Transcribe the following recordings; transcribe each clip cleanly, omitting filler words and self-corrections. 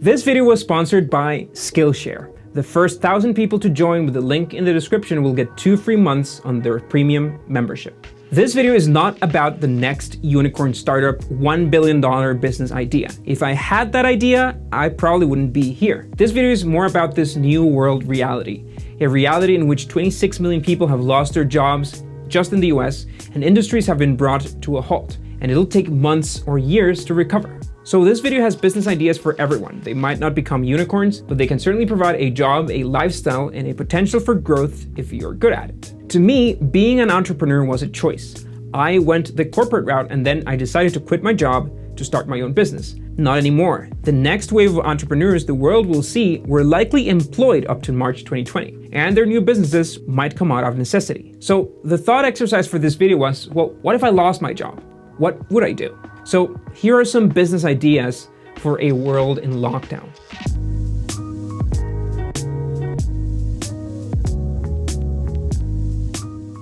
This video was sponsored by Skillshare. The first 1,000 people to join with the link in the description will get 2 free months on their premium membership. This video is not about the next unicorn startup $1 billion business idea. If I had that idea, I probably wouldn't be here. This video is more about this new world reality, a reality in which 26 million people have lost their jobs just in the US, and industries have been brought to a halt, and it'll take months or years to recover. So this video has business ideas for everyone. They might not become unicorns, but they can certainly provide a job, a lifestyle, and a potential for growth if you're good at it. To me, being an entrepreneur was a choice. I went the corporate route and then I decided to quit my job to start my own business. Not anymore. The next wave of entrepreneurs the world will see were likely employed up to March 2020, and their new businesses might come out of necessity. So the thought exercise for this video was, well, what if I lost my job? What would I do? So here are some business ideas for a world in lockdown.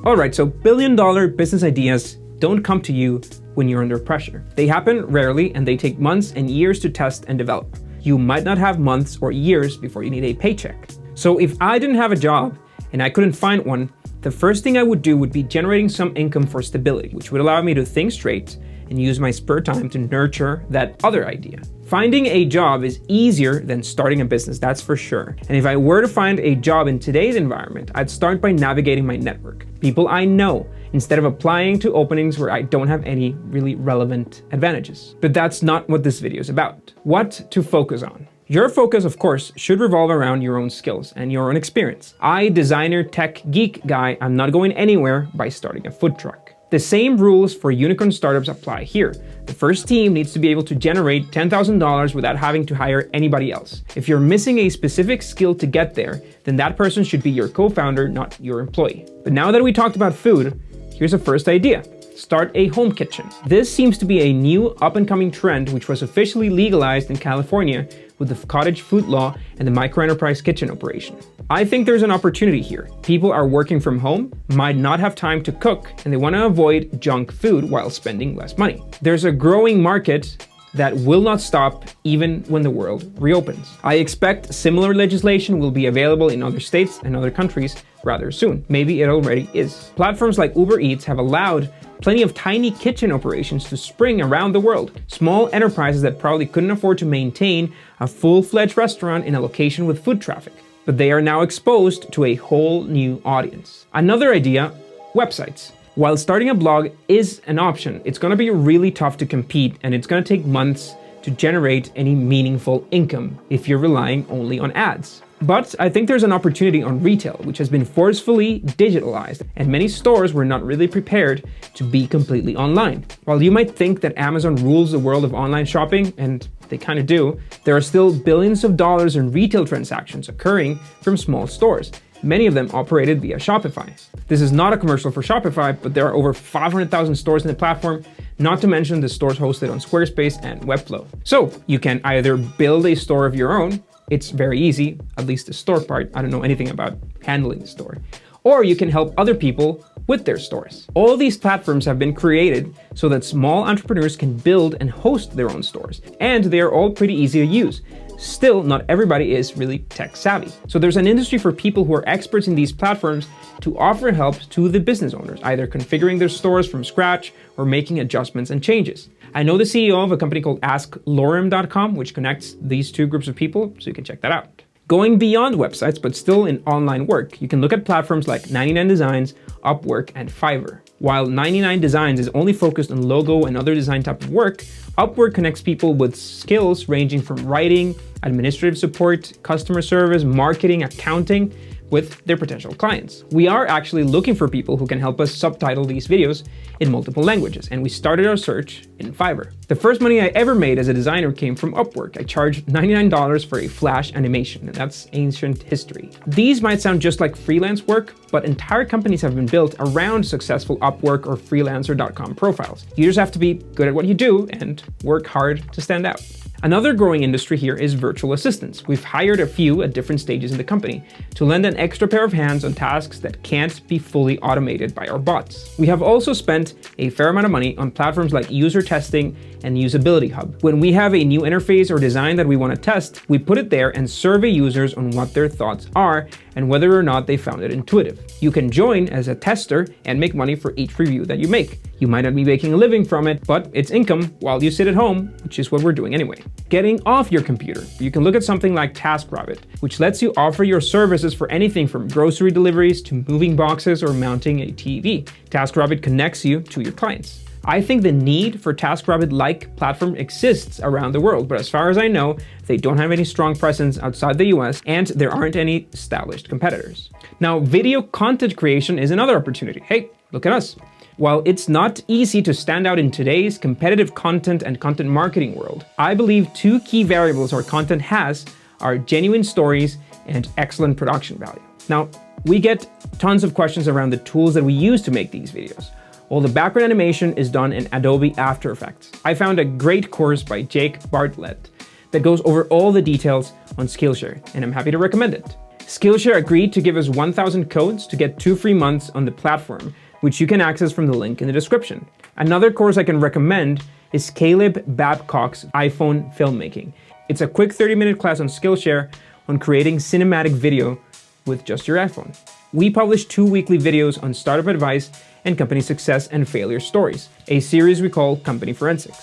All right, so billion-dollar business ideas don't come to you when you're under pressure. They happen rarely and they take months and years to test and develop. You might not have months or years before you need a paycheck. So if I didn't have a job and I couldn't find one, the first thing I would do would be generating some income for stability, which would allow me to think straight and use my spare time to nurture that other idea. Finding a job is easier than starting a business, that's for sure. And if I were to find a job in today's environment, I'd start by navigating my network, people I know, instead of applying to openings where I don't have any really relevant advantages. But that's not what this video is about. What to focus on. Your focus, of course, should revolve around your own skills and your own experience. Designer, tech, geek guy, I'm not going anywhere by starting a food truck. The same rules for unicorn startups apply here. The first team needs to be able to generate $10,000 without having to hire anybody else. If you're missing a specific skill to get there, then that person should be your co-founder, not your employee. But now that we talked about food, here's a first idea. Start a home kitchen. This seems to be a new up-and-coming trend which was officially legalized in California with the cottage food law and the microenterprise kitchen operation. I think there's an opportunity here. People are working from home, might not have time to cook, and they want to avoid junk food while spending less money. There's a growing market that will not stop even when the world reopens. I expect similar legislation will be available in other states and other countries rather soon. Maybe it already is. Platforms like Uber Eats have allowed plenty of tiny kitchen operations to spring around the world. Small enterprises that probably couldn't afford to maintain a full-fledged restaurant in a location with foot traffic. But they are now exposed to a whole new audience. Another idea, websites. While starting a blog is an option, it's going to be really tough to compete and it's going to take months to generate any meaningful income if you're relying only on ads. But I think there's an opportunity on retail, which has been forcefully digitalized, and many stores were not really prepared to be completely online. While you might think that Amazon rules the world of online shopping, and they kind of do, there are still billions of dollars in retail transactions occurring from small stores, many of them operated via Shopify. This is not a commercial for Shopify, but there are over 500,000 stores in the platform, not to mention the stores hosted on Squarespace and Webflow. So you can either build a store of your own, it's very easy, at least the store part, I don't know anything about handling the store, or you can help other people with their stores. All these platforms have been created so that small entrepreneurs can build and host their own stores, and they are all pretty easy to use. Still, not everybody is really tech savvy. So there's an industry for people who are experts in these platforms to offer help to the business owners, either configuring their stores from scratch or making adjustments and changes. I know the CEO of a company called AskLorem.com, which connects these two groups of people, so you can check that out. Going beyond websites, but still in online work, you can look at platforms like 99 Designs, Upwork, and Fiverr. While 99 Designs is only focused on logo and other design type of work, Upwork connects people with skills ranging from writing, administrative support, customer service, marketing, accounting, with their potential clients. We are actually looking for people who can help us subtitle these videos in multiple languages, and we started our search in Fiverr. The first money I ever made as a designer came from Upwork. I charged $99 for a flash animation, and that's ancient history. These might sound just like freelance work, but entire companies have been built around successful Upwork or freelancer.com profiles. You just have to be good at what you do and work hard to stand out. Another growing industry here is virtual assistants. We've hired a few at different stages in the company to lend an extra pair of hands on tasks that can't be fully automated by our bots. We have also spent a fair amount of money on platforms like user testing and Usability Hub. When we have a new interface or design that we want to test, we put it there and survey users on what their thoughts are and whether or not they found it intuitive. You can join as a tester and make money for each review that you make. You might not be making a living from it, but it's income while you sit at home, which is what we're doing anyway. Getting off your computer, you can look at something like TaskRabbit, which lets you offer your services for anything from grocery deliveries to moving boxes or mounting a TV. TaskRabbit connects you to your clients. I think the need for TaskRabbit-like platform exists around the world, but as far as I know, they don't have any strong presence outside the US, and there aren't any established competitors. Now, video content creation is another opportunity. Hey, look at us. While it's not easy to stand out in today's competitive content and content marketing world, I believe two key variables our content has are genuine stories and excellent production value. Now, we get tons of questions around the tools that we use to make these videos. Well, the background animation is done in Adobe After Effects. I found a great course by Jake Bartlett that goes over all the details on Skillshare, and I'm happy to recommend it. Skillshare agreed to give us 1,000 codes to get 2 free months on the platform, which you can access from the link in the description. Another course I can recommend is Caleb Babcock's iPhone Filmmaking. It's a quick 30-minute class on Skillshare on creating cinematic video with just your iPhone. We publish 2 weekly videos on startup advice and company success and failure stories, a series we call Company Forensics.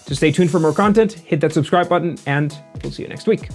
So stay tuned for more content, hit that subscribe button, and we'll see you next week.